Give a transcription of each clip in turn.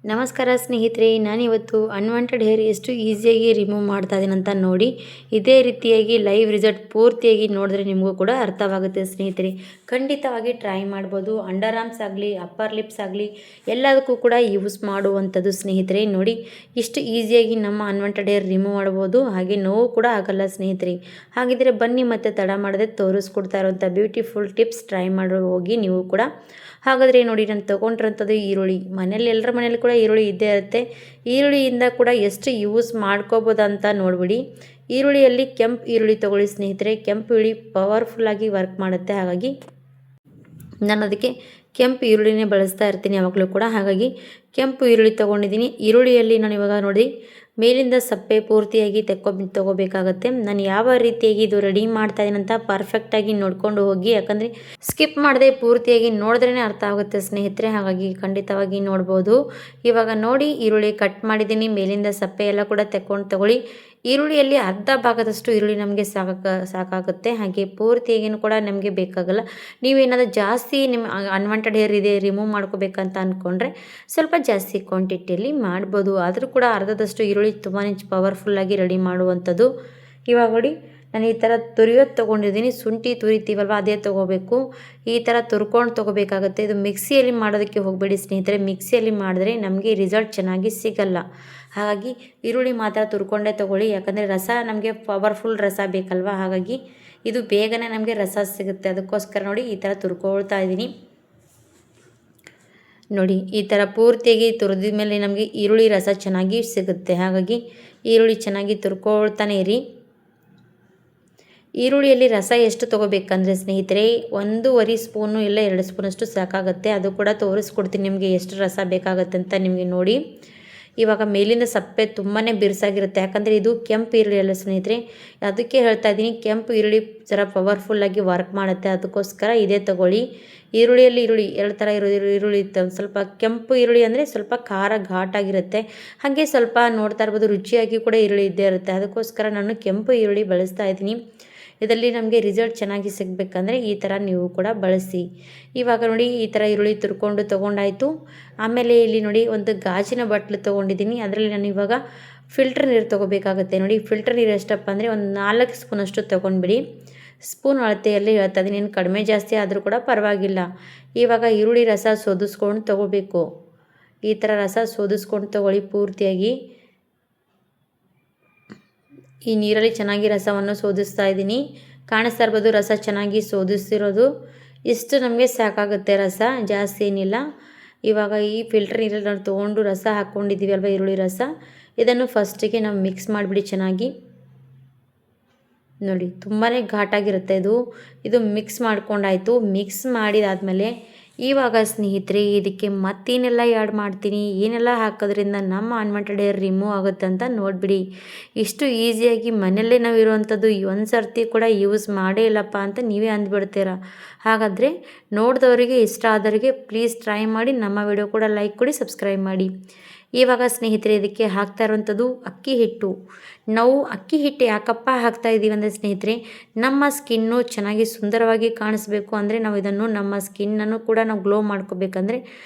ನಮಸ್ಕಾರ ಸ್ನೇಹಿತರೆ, ನಾನಿವತ್ತು ಅನ್ವಾಂಟೆಡ್ ಹೇರ್ ಎಷ್ಟು ಈಸಿಯಾಗಿ ರಿಮೂವ್ ಮಾಡ್ತಾ ಇದ್ದೀನಿ ಅಂತ ನೋಡಿ. ಇದೇ ರೀತಿಯಾಗಿ ಲೈವ್ ರಿಸಲ್ಟ್ ಪೂರ್ತಿಯಾಗಿ ನೋಡಿದ್ರೆ ನಿಮಗೂ ಕೂಡ ಅರ್ಥವಾಗುತ್ತೆ ಸ್ನೇಹಿತರೆ. ಖಂಡಿತವಾಗಿ ಟ್ರೈ ಮಾಡ್ಬೋದು. ಅಂಡರ್ ಆರ್ಮ್ಸ್ ಆಗಲಿ, ಅಪ್ಪರ್ ಲಿಪ್ಸ್ ಆಗಲಿ ಎಲ್ಲದಕ್ಕೂ ಕೂಡ ಯೂಸ್ ಮಾಡುವಂಥದ್ದು ಸ್ನೇಹಿತರೆ. ನೋಡಿ ಇಷ್ಟು ಈಸಿಯಾಗಿ ನಮ್ಮ ಅನ್ವಾಂಟೆಡ್ ಹೇರ್ ರಿಮೂವ್ ಮಾಡ್ಬೋದು, ಹಾಗೆ ನೋವು ಕೂಡ ಆಗಲ್ಲ ಸ್ನೇಹಿತರೆ. ಹಾಗಿದ್ರೆ ಬನ್ನಿ ಮತ್ತೆ ತಡ ಮಾಡದೆ ತೋರಿಸ್ಕೊಡ್ತಾ ಇರೋಂಥ ಬ್ಯೂಟಿಫುಲ್ ಟಿಪ್ಸ್ ಟ್ರೈ ಮಾಡೋ ಹೋಗಿ ನೀವು ಕೂಡ. ಹಾಗಾದರೆ ನೋಡಿ, ನಾನು ತೊಗೊಂಡಿರೋಂಥದ್ದು ಈರುಳ್ಳಿ. ಮನೇಲಿ ಎಲ್ಲರ ಮನೇಲಿ ಕೂಡ ಈರುಳ್ಳಿ ಇದ್ದೇ ಇರುತ್ತೆ. ಈರುಳ್ಳಿಯಿಂದ ಕೂಡ ಎಷ್ಟು ಯೂಸ್ ಮಾಡ್ಕೋಬೋದು ಅಂತ ನೋಡಿಬಿಡಿ. ಈರುಳ್ಳಿಯಲ್ಲಿ ಕೆಂಪು ಈರುಳ್ಳಿ ತೊಗೊಳ್ಳಿ ಸ್ನೇಹಿತರೆ. ಕೆಂಪು ಈರುಳ್ಳಿ ಪವರ್ಫುಲ್ಲಾಗಿ ವರ್ಕ್ ಮಾಡುತ್ತೆ. ಹಾಗಾಗಿ ನಾನು ಅದಕ್ಕೆ ಕೆಂಪು ಈರುಳ್ಳಿನೇ ಬಳಸ್ತಾ ಇರ್ತೀನಿ ಯಾವಾಗಲೂ ಕೂಡ. ಹಾಗಾಗಿ ಕೆಂಪು ಈರುಳ್ಳಿ ತೊಗೊಂಡಿದ್ದೀನಿ. ಈರುಳ್ಳಿಯಲ್ಲಿ ನಾನು ಇವಾಗ ನೋಡಿ ಮೇಲಿಂದ ಸಪ್ಪೆ ಪೂರ್ತಿಯಾಗಿ ತೊಗೋಬೇಕಾಗತ್ತೆ. ನಾನು ಯಾವ ರೀತಿಯಾಗಿ ಇದು ರೆಡಿ ಮಾಡ್ತಾ ಇದ್ದೀನಿ ಅಂತ ಪರ್ಫೆಕ್ಟಾಗಿ ನೋಡ್ಕೊಂಡು ಹೋಗಿ, ಯಾಕಂದರೆ ಸ್ಕಿಪ್ ಮಾಡದೆ ಪೂರ್ತಿಯಾಗಿ ನೋಡಿದ್ರೇ ಅರ್ಥ ಆಗುತ್ತೆ ಸ್ನೇಹಿತರೆ. ಹಾಗಾಗಿ ಖಂಡಿತವಾಗಿ ನೋಡ್ಬೋದು. ಇವಾಗ ನೋಡಿ ಈರುಳ್ಳಿ ಕಟ್ ಮಾಡಿದ್ದೀನಿ. ಮೇಲಿಂದ ಸಪ್ಪೆ ಎಲ್ಲ ಕೂಡ ತಗೊಳ್ಳಿ. ಈರುಳ್ಳಿಯಲ್ಲಿ ಅರ್ಧ ಭಾಗದಷ್ಟು ಈರುಳ್ಳಿ ನಮಗೆ ಸಾಕಾಗುತ್ತೆ. ಹಾಗೆ ಪೂರ್ತಿಯಾಗಿಯೂ ಕೂಡ ನಮಗೆ ಬೇಕಾಗಲ್ಲ. ನೀವೇನಾದರೂ ಜಾಸ್ತಿ ನಿಮ್ಮ ಅನ್ವಾಂಟೆಡ್ ಹೇರ್ ಇದೆ ರಿಮೂವ್ ಮಾಡ್ಕೋಬೇಕಂತ ಅಂದ್ಕೊಂಡ್ರೆ ಸ್ವಲ್ಪ ಜಾಸ್ತಿ ಕ್ವಾಂಟಿಟಿಯಲ್ಲಿ ಮಾಡ್ಬೋದು. ಆದರೂ ಕೂಡ ಅರ್ಧದಷ್ಟು ಈರುಳ್ಳಿ ತುಂಬಾ ಪವರ್ಫುಲ್ಲಾಗಿ ರೆಡಿ ಮಾಡುವಂಥದ್ದು. ಇವಾಗ ನೋಡಿ ನಾನು ಈ ಥರ ತುರಿಯೋದು ತೊಗೊಂಡಿದ್ದೀನಿ. ಶುಂಠಿ ತುರಿತೀವಲ್ವ ಅದೇ ತೊಗೋಬೇಕು. ಈ ಥರ ತುರ್ಕೊಂಡು ತೊಗೋಬೇಕಾಗತ್ತೆ. ಇದು ಮಿಕ್ಸಿಯಲ್ಲಿ ಮಾಡೋದಕ್ಕೆ ಹೋಗಬೇಡಿ ಸ್ನೇಹಿತರೆ. ಮಿಕ್ಸಿಯಲ್ಲಿ ಮಾಡಿದ್ರೆ ನಮಗೆ ರಿಸಲ್ಟ್ ಚೆನ್ನಾಗಿ ಸಿಗಲ್ಲ. ಹಾಗಾಗಿ ಈರುಳ್ಳಿ ಮಾತ್ರ ತುರ್ಕೊಂಡೇ ತೊಗೊಳ್ಳಿ. ಯಾಕಂದರೆ ರಸ ನಮಗೆ ಪವರ್ಫುಲ್ ರಸ ಬೇಕಲ್ವ. ಹಾಗಾಗಿ ಇದು ಬೇಗನೆ ನಮಗೆ ರಸ ಸಿಗುತ್ತೆ. ಅದಕ್ಕೋಸ್ಕರ ನೋಡಿ ಈ ಥರ ತುರ್ಕೊಳ್ತಾ ಇದ್ದೀನಿ. ನೋಡಿ ಈ ಥರ ಪೂರ್ತಿಯಾಗಿ ತುರಿದ ಮೇಲೆ ನಮಗೆ ಈರುಳ್ಳಿ ರಸ ಚೆನ್ನಾಗಿ ಸಿಗುತ್ತೆ. ಹಾಗಾಗಿ ಈರುಳ್ಳಿ ಚೆನ್ನಾಗಿ ತುರ್ಕೊಳ್ತಾನೆ ಇರಿ. ಈರುಳ್ಳಿಯಲ್ಲಿ ರಸ ಎಷ್ಟು ತೊಗೋಬೇಕಂದ್ರೆ ಸ್ನೇಹಿತರೆ 1.5 ಸ್ಪೂನು ಇಲ್ಲ 2 ಸ್ಪೂನಷ್ಟು ಸಾಕಾಗುತ್ತೆ. ಅದು ಕೂಡ ತೋರಿಸ್ಕೊಡ್ತೀನಿ ನಿಮಗೆ ಎಷ್ಟು ರಸ ಬೇಕಾಗುತ್ತೆ ಅಂತ ನಿಮಗೆ ನೋಡಿ. ಇವಾಗ ಮೇಲಿಂದ ಸಪ್ಪೆ ತುಂಬಾ ಬಿರುಸಾಗಿರುತ್ತೆ. ಯಾಕಂದರೆ ಇದು ಕೆಂಪು ಈರುಳ್ಳಿ ಅಲ್ಲ ಸ್ನೇಹಿತರೆ. ಅದಕ್ಕೆ ಹೇಳ್ತಾ ಇದ್ದೀನಿ, ಕೆಂಪು ಈರುಳ್ಳಿ ಜರ ಪವರ್ಫುಲ್ಲಾಗಿ ವರ್ಕ್ ಮಾಡುತ್ತೆ. ಅದಕ್ಕೋಸ್ಕರ ಇದೇ ತೊಗೊಳ್ಳಿ. ಈರುಳ್ಳಿಯಲ್ಲಿ ಎರಡು ಥರ ಈರುಳ್ಳಿ ಇತ್ತು. ಒಂದು ಸ್ವಲ್ಪ ಕೆಂಪು ಈರುಳ್ಳಿ ಅಂದರೆ ಸ್ವಲ್ಪ ಖಾರ ಘಾಟಾಗಿರುತ್ತೆ. ಹಾಗೆ ಸ್ವಲ್ಪ ನೋಡ್ತಾ ಇರ್ಬೋದು ರುಚಿಯಾಗಿ ಕೂಡ ಈರುಳ್ಳಿ ಇದ್ದೇ ಇರುತ್ತೆ. ಅದಕ್ಕೋಸ್ಕರ ನಾನು ಕೆಂಪು ಈರುಳ್ಳಿ ಬಳಸ್ತಾ ಇದ್ದೀನಿ. ಇದರಲ್ಲಿ ನಮಗೆ ರಿಸಲ್ಟ್ ಚೆನ್ನಾಗಿ ಸಿಗಬೇಕಂದ್ರೆ ಈ ಥರ ನೀವು ಕೂಡ ಬಳಸಿ. ಇವಾಗ ನೋಡಿ ಈ ಥರ ಈರುಳ್ಳಿ ತೊಗೊಂಡಾಯಿತು. ಆಮೇಲೆ ಇಲ್ಲಿ ನೋಡಿ ಒಂದು ಗಾಜಿನ ಬಾಟ್ಲು ತೊಗೊಂಡಿದ್ದೀನಿ. ಅದರಲ್ಲಿ ನಾನು ಇವಾಗ ಫಿಲ್ಟರ್ ನೀರು ತೊಗೋಬೇಕಾಗುತ್ತೆ. ನೋಡಿ ಫಿಲ್ಟರ್ ನೀರು ಎಷ್ಟಪ್ಪ ಅಂದರೆ ಒಂದು 4 ಸ್ಪೂನಷ್ಟು ತೊಗೊಂಡ್ಬಿಡಿ. ಸ್ಪೂನ್ ಅಳತೆಯಲ್ಲಿ ಹೇಳ್ತಾ ಇದ್ದೀನಿ. ಏನು ಕಡಿಮೆ ಜಾಸ್ತಿ ಆದರೂ ಕೂಡ ಪರವಾಗಿಲ್ಲ. ಇವಾಗ ಈರುಳ್ಳಿ ರಸ ಸೋದಿಸ್ಕೊಂಡು ತೊಗೋಬೇಕು. ಈ ಥರ ರಸ ಸೋದಿಸ್ಕೊಂಡು ತೊಗೊಳ್ಳಿ ಪೂರ್ತಿಯಾಗಿ. ಈ ನೀರಲ್ಲಿ ಚೆನ್ನಾಗಿ ರಸವನ್ನು ಸೋದಿಸ್ತಾ ಇದ್ದೀನಿ. ಕಾಣಿಸ್ತಾ ಇರ್ಬೋದು ರಸ ಚೆನ್ನಾಗಿ ಸೋದಿಸ್ತಿರೋದು. ಇಷ್ಟು ನಮಗೆ ಸಾಕಾಗುತ್ತೆ ರಸ, ಜಾಸ್ತಿ ಏನಿಲ್ಲ. ಇವಾಗ ಈ ಫಿಲ್ಟರ್ ನೀರಲ್ಲಿ ನಾವು ತೊಗೊಂಡು ರಸ ಹಾಕ್ಕೊಂಡಿದ್ದೀವಿ ಅಲ್ವ ಈರುಳ್ಳಿ ರಸ, ಇದನ್ನು ಫಸ್ಟಿಗೆ ನಾವು ಮಿಕ್ಸ್ ಮಾಡಿಬಿಡಿ ಚೆನ್ನಾಗಿ. ನೋಡಿ ತುಂಬಾ ಘಾಟಾಗಿರುತ್ತೆ ಇದು ಮಿಕ್ಸ್ ಮಾಡ್ಕೊಂಡಾಯಿತು. ಮಿಕ್ಸ್ ಮಾಡಿದಾದಮೇಲೆ ಇವಾಗ ಸ್ನೇಹಿತರೆ ಇದಕ್ಕೆ ಮತ್ತೇನೆಲ್ಲ ಆ್ಯಡ್ ಮಾಡ್ತೀನಿ, ಏನೆಲ್ಲ ಹಾಕೋದ್ರಿಂದ ನಮ್ಮ ಅನ್ವಾಂಟೆಡ್ ಹೇರ್ ರಿಮೂವ್ ಆಗುತ್ತೆ ಅಂತ ನೋಡಿಬಿಡಿ. ಇಷ್ಟು ಈಸಿಯಾಗಿ ಮನೆಯಲ್ಲೇ ನಾವು ಇರುವಂಥದ್ದು ಒಂದು ಸರ್ತಿ ಕೂಡ ಯೂಸ್ ಮಾಡೇ ಇಲ್ಲಪ್ಪ ಅಂತ ನೀವೇ ಅಂದ್ಬಿಡ್ತೀರ. ಹಾಗಾದರೆ ನೋಡಿದವರಿಗೆ ಇಷ್ಟ ಆದವರಿಗೆ ಪ್ಲೀಸ್ ಟ್ರೈ ಮಾಡಿ. ನಮ್ಮ ವಿಡಿಯೋ ಕೂಡ ಲೈಕ್ ಕೊಡಿ, ಸಬ್ಸ್ಕ್ರೈಬ್ ಮಾಡಿ. ಇವಾಗ ಸ್ನೇಹಿತರೆ ಇದಕ್ಕೆ ಹಾಕ್ತಾ ಇರುವಂಥದ್ದು ಅಕ್ಕಿ ಹಿಟ್ಟು. ನಾವು ಅಕ್ಕಿ ಹಿಟ್ಟು ಯಾಕಪ್ಪ ಹಾಕ್ತಾ ಇದ್ದೀವಿ ಅಂದರೆ ಸ್ನೇಹಿತರೆ, ನಮ್ಮ ಸ್ಕಿನ್ನು ಚೆನ್ನಾಗಿ ಸುಂದರವಾಗಿ ಕಾಣಿಸ್ಬೇಕು ಅಂದರೆ ನಾವು ಇದನ್ನು ನಮ್ಮ ಸ್ಕಿನ್ನನ್ನು ಕೂಡ ನಾವು ಗ್ಲೋ ಮಾಡ್ಕೋಬೇಕಂದ್ರೆ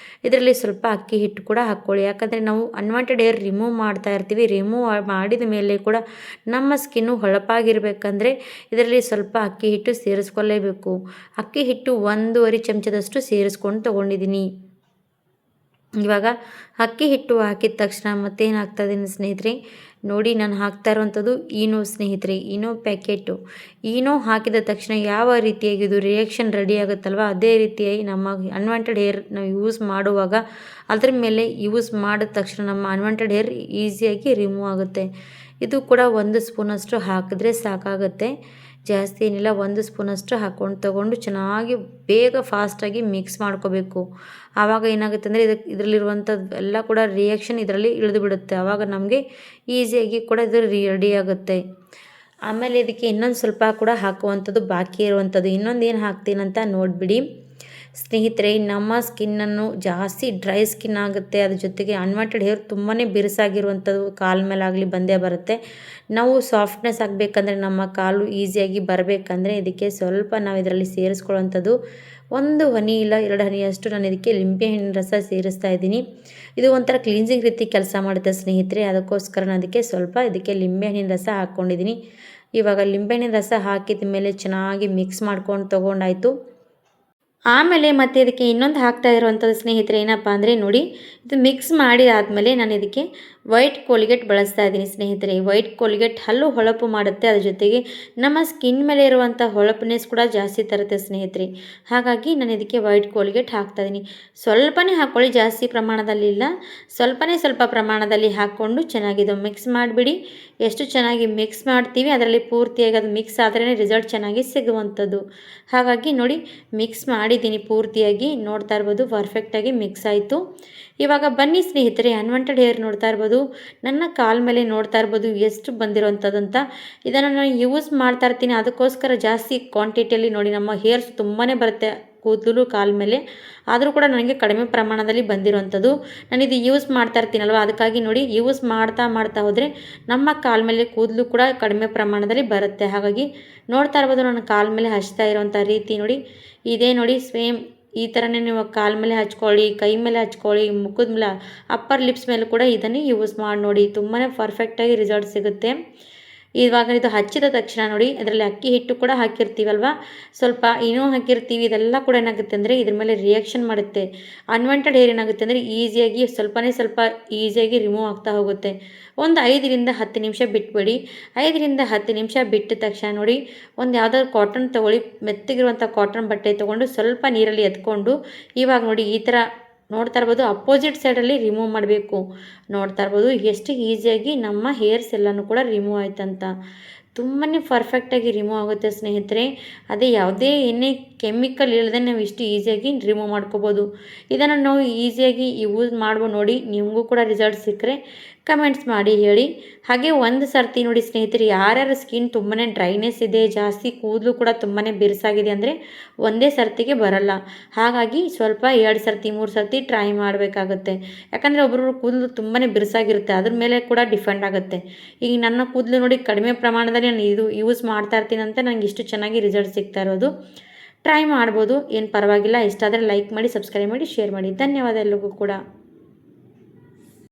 ಇದರಲ್ಲಿ ಸ್ವಲ್ಪ ಅಕ್ಕಿ ಹಿಟ್ಟು ಕೂಡ ಹಾಕ್ಕೊಳ್ಳಿ. ಯಾಕಂದರೆ ನಾವು ಅನ್ವಾಂಟೆಡ್ ಹೇರ್ ರಿಮೂವ್ ಮಾಡ್ತಾ ಇರ್ತೀವಿ. ರಿಮೂವ್ ಮಾಡಿದ ಮೇಲೆ ಕೂಡ ನಮ್ಮ ಸ್ಕಿನ್ನು ಹೊಳಪಾಗಿರಬೇಕಂದ್ರೆ ಇದರಲ್ಲಿ ಸ್ವಲ್ಪ ಅಕ್ಕಿ ಹಿಟ್ಟು ಸೇರಿಸ್ಕೊಳ್ಳೇಬೇಕು. ಅಕ್ಕಿ ಹಿಟ್ಟು 1.5 ಚಮಚದಷ್ಟು ಸೇರಿಸ್ಕೊಂಡು ತೊಗೊಂಡಿದ್ದೀನಿ. ಇವಾಗ ಅಕ್ಕಿ ಹಿಟ್ಟು ಹಾಕಿದ ತಕ್ಷಣ ಮತ್ತೇನು ಹಾಕ್ತಾ ಇದ್ದೀನಿ ಸ್ನೇಹಿತರೆ, ನೋಡಿ ನಾನು ಹಾಕ್ತಾ ಇರುವಂಥದ್ದು ಈನೋ ಸ್ನೇಹಿತರೆ, ಈನೋ ಪ್ಯಾಕೆಟು. ಈನೋ ಹಾಕಿದ ತಕ್ಷಣ ಯಾವ ರೀತಿಯಾಗಿ ಇದು ರಿಯಾಕ್ಷನ್ ರೆಡಿ ಆಗುತ್ತಲ್ವ ಅದೇ ರೀತಿಯಾಗಿ ನಮ್ಮ ಅನ್ವಾಂಟೆಡ್ ಹೇರ್ ನಾವು ಯೂಸ್ ಮಾಡುವಾಗ ಅದ್ರ ಮೇಲೆ ಯೂಸ್ ಮಾಡಿದ ತಕ್ಷಣ ನಮ್ಮ ಅನ್ವಾಂಟೆಡ್ ಹೇರ್ ಈಸಿಯಾಗಿ ರಿಮೂವ್ ಆಗುತ್ತೆ. ಇದು ಕೂಡ 1 ಸ್ಪೂನಷ್ಟು ಹಾಕಿದ್ರೆ ಸಾಕಾಗುತ್ತೆ, ಜಾಸ್ತಿ ಏನಿಲ್ಲ. 1 ಸ್ಪೂನಷ್ಟು ತೊಗೊಂಡು ಚೆನ್ನಾಗಿ ಬೇಗ ಫಾಸ್ಟಾಗಿ ಮಿಕ್ಸ್ ಮಾಡ್ಕೋಬೇಕು. ಆವಾಗ ಏನಾಗುತ್ತೆ ಅಂದರೆ ಇದರಲ್ಲಿರುವಂಥದ್ದು ಎಲ್ಲ ಕೂಡ ರಿಯಾಕ್ಷನ್ ಇದರಲ್ಲಿ ಇಳಿದು ಬಿಡುತ್ತೆ. ಆವಾಗ ನಮಗೆ ಈಸಿಯಾಗಿ ಕೂಡ ಇದು ರೆಡಿ ಆಗುತ್ತೆ. ಆಮೇಲೆ ಇದಕ್ಕೆ ಇನ್ನೊಂದು ಸ್ವಲ್ಪ ಕೂಡ ಹಾಕುವಂಥದ್ದು ಬಾಕಿ ಇರುವಂಥದ್ದು. ಇನ್ನೊಂದು ಏನು ಹಾಕ್ತೀನಂತ ನೋಡಿಬಿಡಿ ಸ್ನೇಹಿತರೆ. ನಮ್ಮ ಸ್ಕಿನ್ನನ್ನು ಜಾಸ್ತಿ ಡ್ರೈ ಸ್ಕಿನ್ ಆಗುತ್ತೆ. ಅದ್ರ ಜೊತೆಗೆ ಅನ್ವಾಂಟೆಡ್ ಹೇರ್ ತುಂಬಾ ಬಿರುಸಾಗಿರುವಂಥದ್ದು ಕಾಲ ಮೇಲಾಗಲಿ ಬಂದೇ ಬರುತ್ತೆ. ನಾವು ಸಾಫ್ಟ್ನೆಸ್ ಆಗಬೇಕಂದ್ರೆ ನಮ್ಮ ಕಾಲು ಈಸಿಯಾಗಿ ಬರಬೇಕಂದ್ರೆ ಇದಕ್ಕೆ ಸ್ವಲ್ಪ ನಾವು ಇದರಲ್ಲಿ ಸೇರಿಸ್ಕೊಳ್ಳೋವಂಥದ್ದು ಒಂದು ಹನಿ ಇಲ್ಲ 2 ಹನಿಯಷ್ಟು ನಾನು ಇದಕ್ಕೆ ಲಿಂಬೆಹಣ್ಣಿನ ರಸ ಸೇರಿಸ್ತಾ ಇದ್ದೀನಿ. ಇದು ಒಂಥರ ಕ್ಲೀನ್ಸಿಂಗ್ ರೀತಿ ಕೆಲಸ ಮಾಡುತ್ತೆ ಸ್ನೇಹಿತರೆ. ಅದಕ್ಕೋಸ್ಕರ ನಾನು ಅದಕ್ಕೆ ಸ್ವಲ್ಪ ಇದಕ್ಕೆ ಲಿಂಬೆಹಣ್ಣಿನ ರಸ ಹಾಕ್ಕೊಂಡಿದ್ದೀನಿ. ಇವಾಗ ಲಿಂಬೆಹಣ್ಣಿನ ರಸ ಹಾಕಿದ ಮೇಲೆ ಚೆನ್ನಾಗಿ ಮಿಕ್ಸ್ ಮಾಡ್ಕೊಂಡು ತೊಗೊಂಡಾಯಿತು. ಆಮೇಲೆ ಮತ್ತೆ ಇದಕ್ಕೆ ಇನ್ನೊಂದು ಹಾಕ್ತಾ ಇರುವಂಥದ್ದು ಸ್ನೇಹಿತರೆ ಏನಪ್ಪ ಅಂದರೆ ನೋಡಿ, ಇದು ಮಿಕ್ಸ್ ಮಾಡಿ ಆದಮೇಲೆ ನಾನು ಇದಕ್ಕೆ ವೈಟ್ ಕೋಲ್ಗೇಟ್ ಬಳಸ್ತಾ ಇದ್ದೀನಿ ಸ್ನೇಹಿತರೆ. ವೈಟ್ ಕೋಲ್ಗೇಟ್ ಹಲ್ಲು ಹೊಳಪು ಮಾಡುತ್ತೆ, ಅದ್ರ ಜೊತೆಗೆ ನಮ್ಮ ಸ್ಕಿನ್ ಮೇಲೆ ಇರುವಂಥ ಹೊಳಪನೆಸ್ ಕೂಡ ಜಾಸ್ತಿ ತರುತ್ತೆ ಸ್ನೇಹಿತರೆ. ಹಾಗಾಗಿ ನಾನು ಇದಕ್ಕೆ ವೈಟ್ ಕೋಲ್ಗೇಟ್ ಹಾಕ್ತಾ ಇದ್ದೀನಿ. ಸ್ವಲ್ಪನೇ ಹಾಕ್ಕೊಳ್ಳಿ, ಜಾಸ್ತಿ ಪ್ರಮಾಣದಲ್ಲಿಲ್ಲ, ಸ್ವಲ್ಪ ಪ್ರಮಾಣದಲ್ಲಿ ಹಾಕ್ಕೊಂಡು ಚೆನ್ನಾಗಿದು ಮಿಕ್ಸ್ ಮಾಡಿಬಿಡಿ. ಎಷ್ಟು ಚೆನ್ನಾಗಿ ಮಿಕ್ಸ್ ಮಾಡ್ತೀವಿ ಅದರಲ್ಲಿ ಪೂರ್ತಿಯಾಗಿ ಅದು ಮಿಕ್ಸ್ ಆದ್ರೇ ರಿಸಲ್ಟ್ ಚೆನ್ನಾಗಿ ಸಿಗುವಂಥದ್ದು. ಹಾಗಾಗಿ ನೋಡಿ ಮಿಕ್ಸ್ ಮಾಡಿದ್ದೀನಿ ಪೂರ್ತಿಯಾಗಿ, ನೋಡ್ತಾ ಇರ್ಬೋದು ಪರ್ಫೆಕ್ಟಾಗಿ ಮಿಕ್ಸ್ ಆಯಿತು. ಇವಾಗ ಬನ್ನಿ ಸ್ನೇಹಿತರೆ, ಅನ್ವಾಂಟೆಡ್ ಹೇರ್ ನೋಡ್ತಾ ಇರ್ಬೋದು, ನನ್ನ ಕಾಲ ಮೇಲೆ ನೋಡ್ತಾ ಇರ್ಬೋದು ಎಷ್ಟು ಬಂದಿರೋವಂಥದ್ದಂತ. ಇದನ್ನು ನಾನು ಯೂಸ್ ಮಾಡ್ತಾ ಇರ್ತೀನಿ, ಅದಕ್ಕೋಸ್ಕರ ಜಾಸ್ತಿ ಕ್ವಾಂಟಿಟಿಯಲ್ಲಿ ನೋಡಿ ನಮ್ಮ ಹೇರ್ಸ್ ತುಂಬಾ ಬರುತ್ತೆ ಕೂದಲು ಕಾಲ ಮೇಲೆ, ಆದರೂ ಕೂಡ ನನಗೆ ಕಡಿಮೆ ಪ್ರಮಾಣದಲ್ಲಿ ಬಂದಿರೋವಂಥದ್ದು. ನಾನಿದು ಯೂಸ್ ಮಾಡ್ತಾ ಇರ್ತೀನಲ್ವ, ಅದಕ್ಕಾಗಿ ನೋಡಿ ಯೂಸ್ ಮಾಡ್ತಾ ಹೋದರೆ ನಮ್ಮ ಕಾಲ ಮೇಲೆ ಕೂದಲು ಕೂಡ ಕಡಿಮೆ ಪ್ರಮಾಣದಲ್ಲಿ ಬರುತ್ತೆ. ಹಾಗಾಗಿ ನೋಡ್ತಾ ಇರ್ಬೋದು ನನ್ನ ಕಾಲ ಮೇಲೆ ಹಚ್ತಾ ಇರೋವಂಥ ರೀತಿ ನೋಡಿ, ಇದೇ ನೋಡಿ ಸೇಮ್ ಈ ಥರನೇ ನೀವು ಕಾಲ ಮೇಲೆ ಹಚ್ಕೊಳ್ಳಿ, ಕೈ ಮೇಲೆ ಹಚ್ಕೊಳ್ಳಿ, ಮುಖದ ಮೇಲೆ, ಅಪ್ಪರ್ ಲಿಪ್ಸ್ ಮೇಲೆ ಕೂಡ ಇದನ್ನೇ ಯೂಸ್ ಮಾಡಿ ನೋಡಿ, ತುಂಬಾ ಪರ್ಫೆಕ್ಟಾಗಿ ರಿಸಲ್ಟ್ ಸಿಗುತ್ತೆ. ಇವಾಗ ಇದು ಹಚ್ಚಿದ ತಕ್ಷಣ ನೋಡಿ ಅದರಲ್ಲಿ ಅಕ್ಕಿ ಹಿಟ್ಟು ಕೂಡ ಹಾಕಿರ್ತೀವಲ್ವ, ಸ್ವಲ್ಪ ಏನೋ ಹಾಕಿರ್ತೀವಿ, ಇದೆಲ್ಲ ಕೂಡ ಏನಾಗುತ್ತೆ ಅಂದರೆ ಇದ್ರ ಮೇಲೆ ರಿಯಾಕ್ಷನ್ ಮಾಡುತ್ತೆ. ಅನ್ವಾಂಟೆಡ್ ಹೇರ್ ಏನಾಗುತ್ತೆ ಅಂದರೆ ಈಸಿಯಾಗಿ ಸ್ವಲ್ಪ ಈಸಿಯಾಗಿ ರಿಮೂವ್ ಆಗ್ತಾ ಹೋಗುತ್ತೆ. ಒಂದು 5ರಿಂದ 10 ನಿಮಿಷ ಬಿಟ್ಬಿಡಿ. 5ರಿಂದ 10 ನಿಮಿಷ ಬಿಟ್ಟ ತಕ್ಷಣ ನೋಡಿ ಒಂದು ಯಾವುದಾದ್ರು ಕಾಟನ್ ತೊಗೊಳ್ಳಿ, ಮೆತ್ತಗಿರುವಂಥ ಕಾಟನ್ ಬಟ್ಟೆ ತೊಗೊಂಡು ಸ್ವಲ್ಪ ನೀರಲ್ಲಿ ಎತ್ಕೊಂಡು ಇವಾಗ ನೋಡಿ ಈ ಥರ ನೋಡ್ತಾ ಇರ್ಬೋದು ಅಪೋಸಿಟ್ ಸೈಡಲ್ಲಿ ರಿಮೂವ್ ಮಾಡಬೇಕು. ನೋಡ್ತಾ ಇರ್ಬೋದು ಎಷ್ಟು ಈಸಿಯಾಗಿ ನಮ್ಮ ಹೇರ್ಸ್ ಎಲ್ಲನೂ ಕೂಡ ರಿಮೂವ್ ಆಯ್ತಂತ. ತುಂಬಾ ಪರ್ಫೆಕ್ಟಾಗಿ ರಿಮೂವ್ ಆಗುತ್ತೆ ಸ್ನೇಹಿತರೆ. ಅದೇ ಯಾವುದೇ ಎಣ್ಣೆ ಕೆಮಿಕಲ್ ಇಲ್ಲದೆ ನಾವು ಇಷ್ಟು ಈಸಿಯಾಗಿ ರಿಮೂವ್ ಮಾಡ್ಕೋಬೋದು. ಇದನ್ನು ನಾವು ಈಸಿಯಾಗಿ ಯೂಸ್ ಮಾಡ್ಬೋದು ನೋಡಿ. ನಿಮಗೂ ಕೂಡ ರಿಸಲ್ಟ್ ಸಿಕ್ಕರೆ ಕಮೆಂಟ್ಸ್ ಮಾಡಿ ಹೇಳಿ. ಹಾಗೆ ಒಂದು ಸರ್ತಿ ನೋಡಿ ಸ್ನೇಹಿತರೆ, ಯಾರ್ಯಾರ ಸ್ಕಿನ್ ತುಂಬಾ ಡ್ರೈನೆಸ್ ಇದೆ, ಜಾಸ್ತಿ ಕೂದಲು ಕೂಡ ತುಂಬಾ ಬಿರುಸಾಗಿದೆ ಅಂದರೆ ಒಂದೇ ಸರ್ತಿಗೆ ಬರಲ್ಲ. ಹಾಗಾಗಿ ಸ್ವಲ್ಪ 2 ಸರ್ತಿ 3 ಸರ್ತಿ ಟ್ರೈ ಮಾಡಬೇಕಾಗುತ್ತೆ. ಯಾಕಂದರೆ ಒಬ್ಬರು ಕೂದಲು ತುಂಬಾ ಬಿರುಸಾಗಿರುತ್ತೆ, ಅದ್ರ ಮೇಲೆ ಕೂಡ ಡಿಪೆಂಡ್ ಆಗುತ್ತೆ. ಈಗ ನನ್ನ ಕೂದಲು ನೋಡಿ ಕಡಿಮೆ ಪ್ರಮಾಣದಲ್ಲಿ ನಾನು ಇದು ಯೂಸ್ ಮಾಡ್ತಾ ಇರ್ತೀನಿ ಅಂತ ನನಗೆ ಇಷ್ಟು ಚೆನ್ನಾಗಿ ರಿಸಲ್ಟ್ ಸಿಗ್ತಾ ಇರೋದು. ಟ್ರೈ ಮಾಡ್ಬೋದು, ಏನು ಪರವಾಗಿಲ್ಲ. ಇಷ್ಟ ಆದರೆ ಲೈಕ್ ಮಾಡಿ, ಸಬ್ಸ್ಕ್ರೈಬ್ ಮಾಡಿ, ಶೇರ್ ಮಾಡಿ. ಧನ್ಯವಾದ ಎಲ್ಲರಿಗೂ ಕೂಡ.